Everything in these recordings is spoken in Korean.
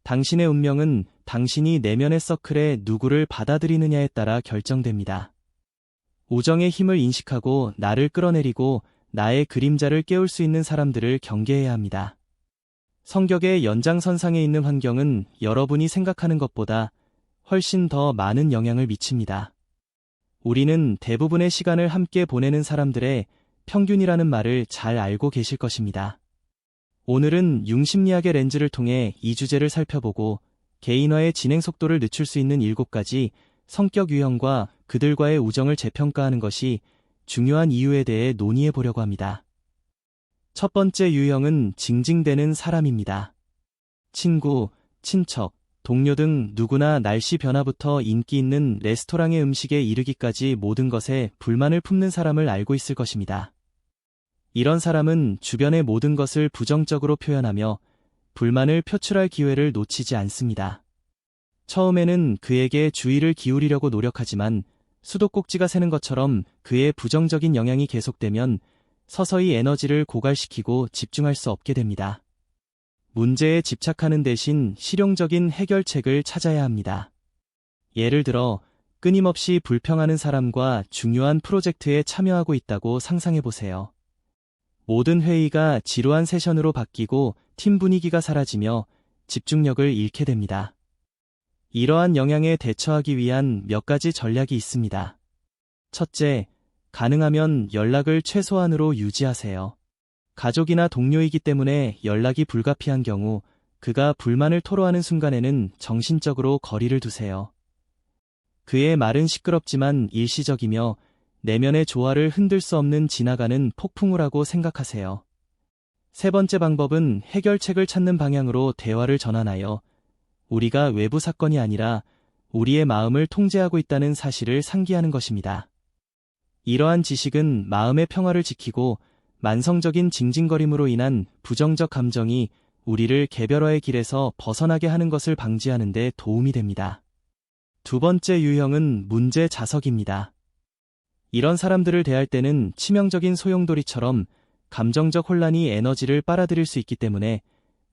당신의 운명은 당신이 내면의 서클에 누구를 받아들이느냐에 따라 결정됩니다. 우정의 힘을 인식하고 나를 끌어내리고 나의 그림자를 깨울 수 있는 사람들을 경계해야 합니다. 성격의 연장선상에 있는 환경은 여러분이 생각하는 것보다 훨씬 더 많은 영향을 미칩니다. 우리는 대부분의 시간을 함께 보내는 사람들의 평균이라는 말을 잘 알고 계실 것입니다. 오늘은 융심리학의 렌즈를 통해 이 주제를 살펴보고 개인화의 진행 속도를 늦출 수 있는 7가지 성격 유형과 그들과의 우정을 재평가하는 것이 중요한 이유에 대해 논의해 보려고 합니다. 첫 번째 유형은 징징대는 사람입니다. 친구, 친척, 동료 등 누구나 날씨 변화부터 인기 있는 레스토랑의 음식에 이르기까지 모든 것에 불만을 품는 사람을 알고 있을 것입니다. 이런 사람은 주변의 모든 것을 부정적으로 표현하며 불만을 표출할 기회를 놓치지 않습니다. 처음에는 그에게 주의를 기울이려고 노력하지만 수도꼭지가 새는 것처럼 그의 부정적인 영향이 계속되면 서서히 에너지를 고갈시키고 집중할 수 없게 됩니다. 문제에 집착하는 대신 실용적인 해결책을 찾아야 합니다. 예를 들어 끊임없이 불평하는 사람과 중요한 프로젝트에 참여하고 있다고 상상해 보세요. 모든 회의가 지루한 세션으로 바뀌고 팀 분위기가 사라지며 집중력을 잃게 됩니다. 이러한 영향에 대처하기 위한 몇 가지 전략이 있습니다. 첫째, 가능하면 연락을 최소한으로 유지하세요. 가족이나 동료이기 때문에 연락이 불가피한 경우 그가 불만을 토로하는 순간에는 정신적으로 거리를 두세요. 그의 말은 시끄럽지만 일시적이며 내면의 조화를 흔들 수 없는 지나가는 폭풍우라고 생각하세요. 세 번째 방법은 해결책을 찾는 방향으로 대화를 전환하여 우리가 외부 사건이 아니라 우리의 마음을 통제하고 있다는 사실을 상기하는 것입니다. 이러한 지식은 마음의 평화를 지키고 만성적인 징징거림으로 인한 부정적 감정이 우리를 개별화의 길에서 벗어나게 하는 것을 방지하는 데 도움이 됩니다. 두 번째 유형은 문제 자석입니다. 이런 사람들을 대할 때는 치명적인 소용돌이처럼 감정적 혼란이 에너지를 빨아들일 수 있기 때문에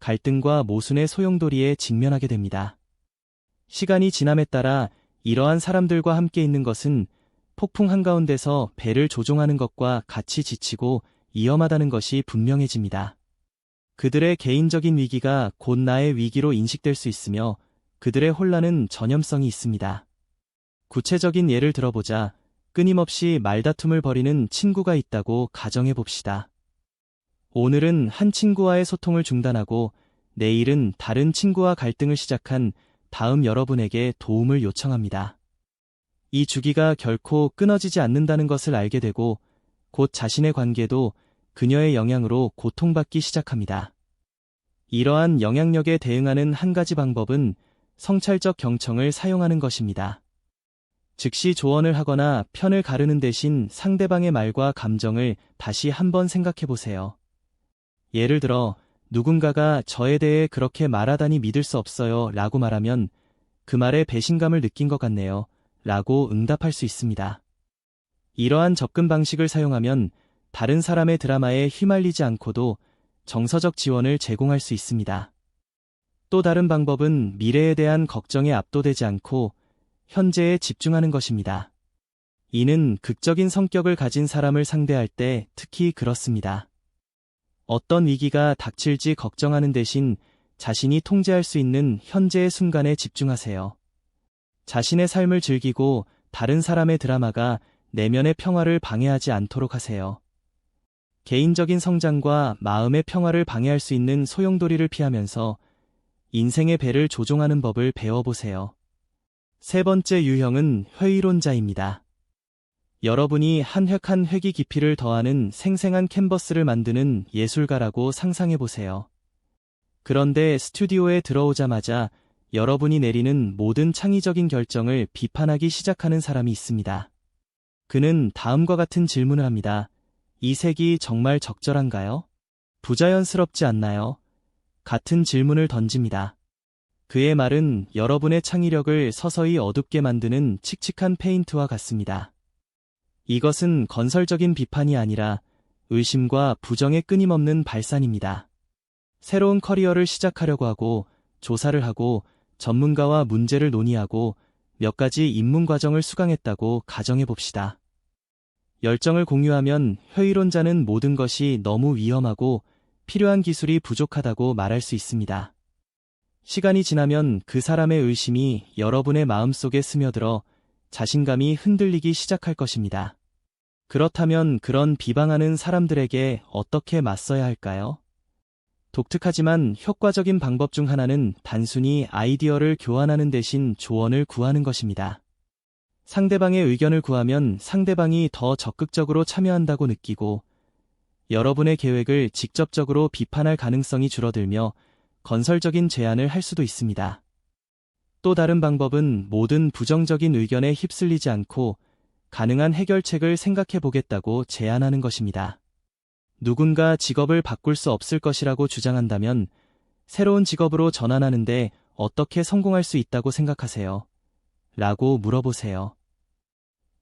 갈등과 모순의 소용돌이에 직면하게 됩니다. 시간이 지남에 따라 이러한 사람들과 함께 있는 것은 폭풍 한가운데서 배를 조종하는 것과 같이 지치고 위험하다는 것이 분명해집니다. 그들의 개인적인 위기가 곧 나의 위기로 인식될 수 있으며 그들의 혼란은 전염성이 있습니다. 구체적인 예를 들어보자. 끊임없이 말다툼을 벌이는 친구가 있다고 가정해 봅시다. 오늘은 한 친구와의 소통을 중단하고 내일은 다른 친구와 갈등을 시작한 다음 여러분에게 도움을 요청합니다. 이 주기가 결코 끊어지지 않는다는 것을 알게 되고 곧 자신의 관계도 그녀의 영향으로 고통받기 시작합니다. 이러한 영향력에 대응하는 한 가지 방법은 성찰적 경청을 사용하는 것입니다. 즉시 조언을 하거나 편을 가르는 대신 상대방의 말과 감정을 다시 한번 생각해 보세요. 예를 들어 누군가가 저에 대해 그렇게 말하다니 믿을 수 없어요 라고 말하면 그 말에 배신감을 느낀 것 같네요 라고 응답할 수 있습니다. 이러한 접근 방식을 사용하면 다른 사람의 드라마에 휘말리지 않고도 정서적 지원을 제공할 수 있습니다. 또 다른 방법은 미래에 대한 걱정에 압도되지 않고 현재에 집중하는 것입니다. 이는 극적인 성격을 가진 사람을 상대할 때 특히 그렇습니다. 어떤 위기가 닥칠지 걱정하는 대신 자신이 통제할 수 있는 현재의 순간에 집중하세요. 자신의 삶을 즐기고 다른 사람의 드라마가 내면의 평화를 방해하지 않도록 하세요. 개인적인 성장과 마음의 평화를 방해할 수 있는 소용돌이를 피하면서 인생의 배를 조종하는 법을 배워보세요. 세 번째 유형은 회의론자입니다. 여러분이 한 획 한 획이 깊이를 더하는 생생한 캔버스를 만드는 예술가라고 상상해보세요. 그런데 스튜디오에 들어오자마자 여러분이 내리는 모든 창의적인 결정을 비판하기 시작하는 사람이 있습니다. 그는 다음과 같은 질문을 합니다. 이 색이 정말 적절한가요? 부자연스럽지 않나요? 같은 질문을 던집니다. 그의 말은 여러분의 창의력을 서서히 어둡게 만드는 칙칙한 페인트와 같습니다. 이것은 건설적인 비판이 아니라 의심과 부정의 끊임없는 발산입니다. 새로운 커리어를 시작하려고 하고 조사를 하고 전문가와 문제를 논의하고 몇 가지 입문 과정을 수강했다고 가정해 봅시다. 열정을 공유하면 회의론자는 모든 것이 너무 위험하고 필요한 기술이 부족하다고 말할 수 있습니다. 시간이 지나면 그 사람의 의심이 여러분의 마음속에 스며들어 자신감이 흔들리기 시작할 것입니다. 그렇다면 그런 비방하는 사람들에게 어떻게 맞서야 할까요? 독특하지만 효과적인 방법 중 하나는 단순히 아이디어를 교환하는 대신 조언을 구하는 것입니다. 상대방의 의견을 구하면 상대방이 더 적극적으로 참여한다고 느끼고 여러분의 계획을 직접적으로 비판할 가능성이 줄어들며 건설적인 제안을 할 수도 있습니다. 또 다른 방법은 모든 부정적인 의견에 휩쓸리지 않고 가능한 해결책을 생각해 보겠다고 제안하는 것입니다. 누군가 직업을 바꿀 수 없을 것이라고 주장한다면 새로운 직업으로 전환하는데 어떻게 성공할 수 있다고 생각하세요? 라고 물어보세요.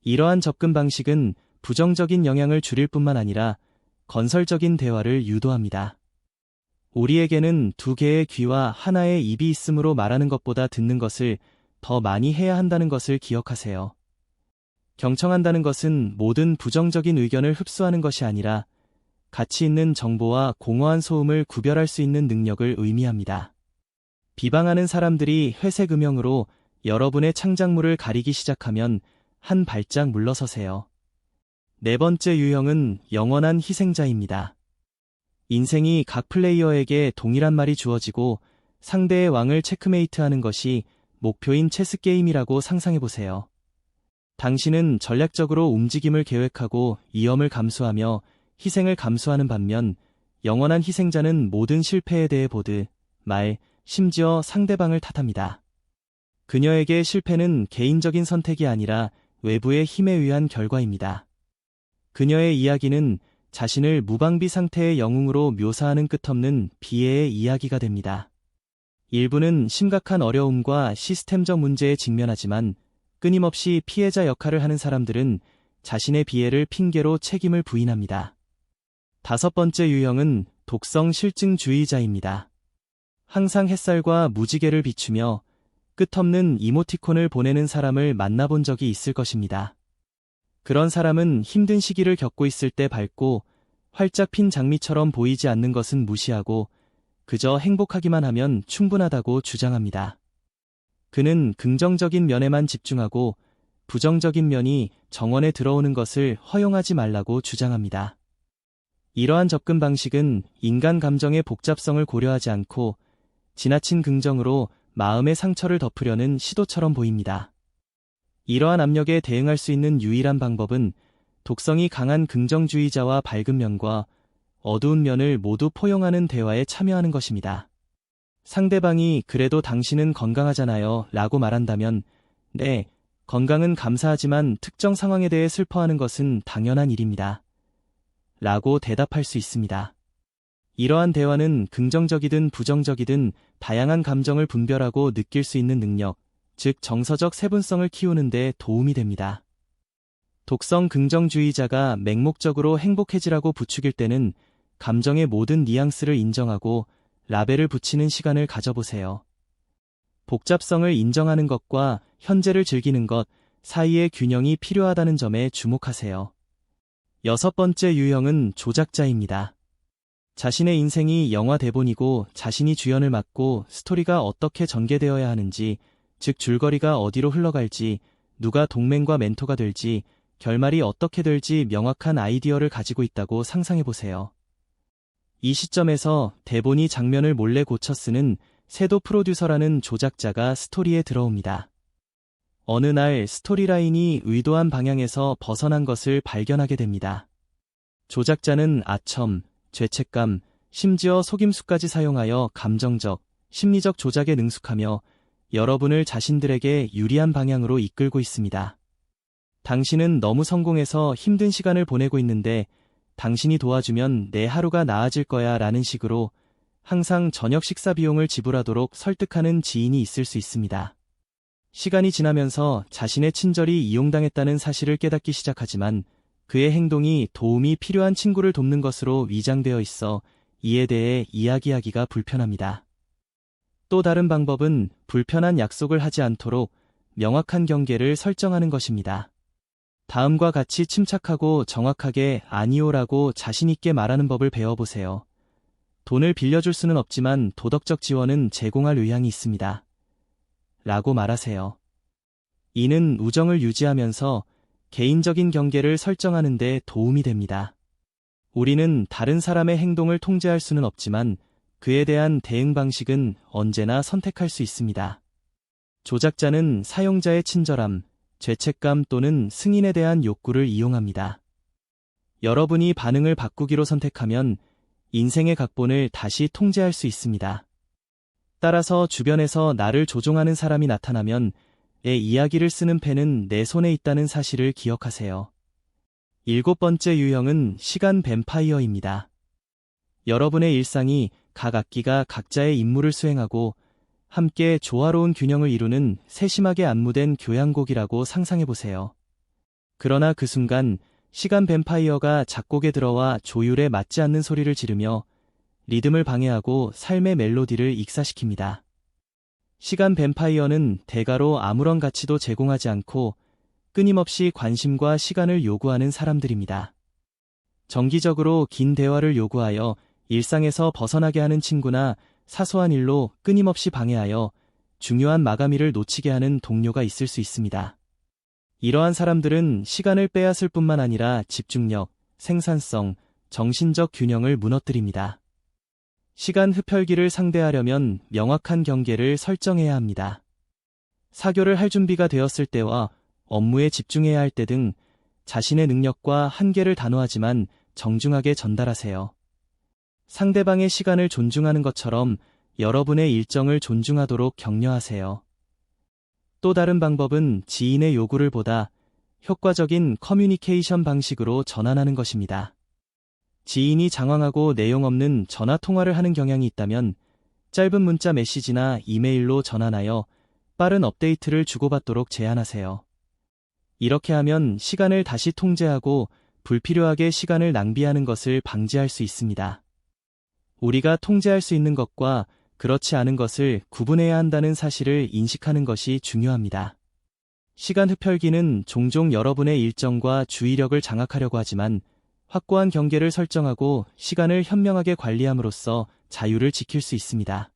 이러한 접근 방식은 부정적인 영향을 줄일 뿐만 아니라 건설적인 대화를 유도합니다. 우리에게는 두 개의 귀와 하나의 입이 있으므로 말하는 것보다 듣는 것을 더 많이 해야 한다는 것을 기억하세요. 경청한다는 것은 모든 부정적인 의견을 흡수하는 것이 아니라 가치 있는 정보와 공허한 소음을 구별할 수 있는 능력을 의미합니다. 비방하는 사람들이 회색 음영으로 여러분의 창작물을 가리기 시작하면 한 발짝 물러서세요. 네 번째 유형은 영원한 희생자입니다. 인생이 각 플레이어에게 동일한 말이 주어지고 상대의 왕을 체크메이트하는 것이 목표인 체스 게임이라고 상상해보세요. 당신은 전략적으로 움직임을 계획하고 위험을 감수하며 희생을 감수하는 반면 영원한 희생자는 모든 실패에 대해 보드, 말, 심지어 상대방을 탓합니다. 그녀에게 실패는 개인적인 선택이 아니라 외부의 힘에 의한 결과입니다. 그녀의 이야기는 자신을 무방비 상태의 영웅으로 묘사하는 끝없는 비애의 이야기가 됩니다. 일부는 심각한 어려움과 시스템적 문제에 직면하지만 끊임없이 피해자 역할을 하는 사람들은 자신의 비애를 핑계로 책임을 부인합니다. 다섯 번째 유형은 독성 실증주의자입니다. 항상 햇살과 무지개를 비추며 끝없는 이모티콘을 보내는 사람을 만나본 적이 있을 것입니다. 그런 사람은 힘든 시기를 겪고 있을 때 밝고 활짝 핀 장미처럼 보이지 않는 것은 무시하고 그저 행복하기만 하면 충분하다고 주장합니다. 그는 긍정적인 면에만 집중하고 부정적인 면이 정원에 들어오는 것을 허용하지 말라고 주장합니다. 이러한 접근 방식은 인간 감정의 복잡성을 고려하지 않고 지나친 긍정으로 마음의 상처를 덮으려는 시도처럼 보입니다. 이러한 압력에 대응할 수 있는 유일한 방법은 독성이 강한 긍정주의자와 밝은 면과 어두운 면을 모두 포용하는 대화에 참여하는 것입니다. 상대방이 그래도 당신은 건강하잖아요 라고 말한다면 네, 건강은 감사하지만 특정 상황에 대해 슬퍼하는 것은 당연한 일입니다. 라고 대답할 수 있습니다. 이러한 대화는 긍정적이든 부정적이든 다양한 감정을 분별하고 느낄 수 있는 능력, 즉 정서적 세분성을 키우는 데 도움이 됩니다. 독성 긍정주의자가 맹목적으로 행복해지라고 부추길 때는 감정의 모든 뉘앙스를 인정하고 라벨을 붙이는 시간을 가져보세요. 복잡성을 인정하는 것과 현재를 즐기는 것 사이의 균형이 필요하다는 점에 주목하세요. 여섯 번째 유형은 조작자입니다. 자신의 인생이 영화 대본이고 자신이 주연을 맡고 스토리가 어떻게 전개되어야 하는지, 즉 줄거리가 어디로 흘러갈지, 누가 동맹과 멘토가 될지, 결말이 어떻게 될지 명확한 아이디어를 가지고 있다고 상상해보세요. 이 시점에서 대본이 장면을 몰래 고쳐 쓰는 섀도우 프로듀서라는 조작자가 스토리에 들어옵니다. 어느 날 스토리라인이 의도한 방향에서 벗어난 것을 발견하게 됩니다. 조작자는 아첨, 죄책감, 심지어 속임수까지 사용하여 감정적, 심리적 조작에 능숙하며 여러분을 자신들에게 유리한 방향으로 이끌고 있습니다. 당신은 너무 성공해서 힘든 시간을 보내고 있는데 당신이 도와주면 내 하루가 나아질 거야 라는 식으로 항상 저녁 식사 비용을 지불하도록 설득하는 지인이 있을 수 있습니다. 시간이 지나면서 자신의 친절이 이용당했다는 사실을 깨닫기 시작하지만 그의 행동이 도움이 필요한 친구를 돕는 것으로 위장되어 있어 이에 대해 이야기하기가 불편합니다. 또 다른 방법은 불편한 약속을 하지 않도록 명확한 경계를 설정하는 것입니다. 다음과 같이 침착하고 정확하게 아니오라고 자신있게 말하는 법을 배워보세요. 돈을 빌려줄 수는 없지만 도덕적 지원은 제공할 의향이 있습니다. 라고 말하세요. 이는 우정을 유지하면서 개인적인 경계를 설정하는 데 도움이 됩니다. 우리는 다른 사람의 행동을 통제할 수는 없지만 그에 대한 대응 방식은 언제나 선택할 수 있습니다. 조작자는 사용자의 친절함, 죄책감 또는 승인에 대한 욕구를 이용합니다. 여러분이 반응을 바꾸기로 선택하면 인생의 각본을 다시 통제할 수 있습니다. 따라서 주변에서 나를 조종하는 사람이 나타나면 내 이야기를 쓰는 펜은 내 손에 있다는 사실을 기억하세요. 7번째 유형은 시간 뱀파이어입니다. 여러분의 일상이 각 악기가 각자의 임무를 수행하고 함께 조화로운 균형을 이루는 세심하게 안무된 교향곡이라고 상상해보세요. 그러나 그 순간 시간 뱀파이어가 작곡에 들어와 조율에 맞지 않는 소리를 지르며 리듬을 방해하고 삶의 멜로디를 익사시킵니다. 시간 뱀파이어는 대가로 아무런 가치도 제공하지 않고 끊임없이 관심과 시간을 요구하는 사람들입니다. 정기적으로 긴 대화를 요구하여 일상에서 벗어나게 하는 친구나 사소한 일로 끊임없이 방해하여 중요한 마감일을 놓치게 하는 동료가 있을 수 있습니다. 이러한 사람들은 시간을 빼앗을 뿐만 아니라 집중력, 생산성, 정신적 균형을 무너뜨립니다. 시간 흡혈귀를 상대하려면 명확한 경계를 설정해야 합니다. 사교를 할 준비가 되었을 때와 업무에 집중해야 할 때 등 자신의 능력과 한계를 단호하지만 정중하게 전달하세요. 상대방의 시간을 존중하는 것처럼 여러분의 일정을 존중하도록 격려하세요. 또 다른 방법은 지인의 요구를 보다 효과적인 커뮤니케이션 방식으로 전환하는 것입니다. 지인이 장황하고 내용 없는 전화 통화를 하는 경향이 있다면 짧은 문자 메시지나 이메일로 전환하여 빠른 업데이트를 주고받도록 제안하세요. 이렇게 하면 시간을 다시 통제하고 불필요하게 시간을 낭비하는 것을 방지할 수 있습니다. 우리가 통제할 수 있는 것과 그렇지 않은 것을 구분해야 한다는 사실을 인식하는 것이 중요합니다. 시간 흡혈귀는 종종 여러분의 일정과 주의력을 장악하려고 하지만 확고한 경계를 설정하고 시간을 현명하게 관리함으로써 자유를 지킬 수 있습니다.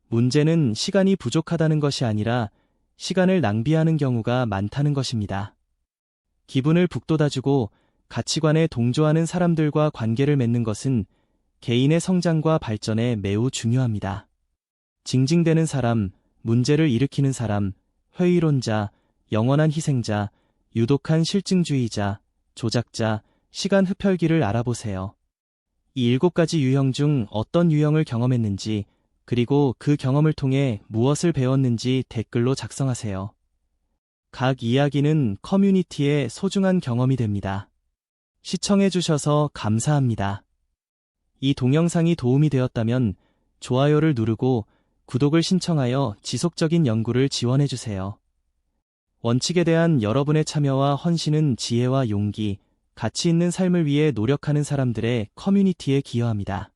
문제는 시간이 부족하다는 것이 아니라 시간을 낭비하는 경우가 많다는 것입니다. 기분을 북돋아주고 가치관에 동조하는 사람들과 관계를 맺는 것은 개인의 성장과 발전에 매우 중요합니다. 징징대는 사람, 문제를 일으키는 사람, 회의론자, 영원한 희생자, 유독한 실증주의자, 조작자, 시간 흡혈귀를 알아보세요. 이 7가지 유형 중 어떤 유형을 경험했는지, 그리고 그 경험을 통해 무엇을 배웠는지 댓글로 작성하세요. 각 이야기는 커뮤니티의 소중한 경험이 됩니다. 시청해주셔서 감사합니다. 이 동영상이 도움이 되었다면 좋아요를 누르고 구독을 신청하여 지속적인 연구를 지원해주세요. 원칙에 대한 여러분의 참여와 헌신은 지혜와 용기, 가치 있는 삶을 위해 노력하는 사람들의 커뮤니티에 기여합니다.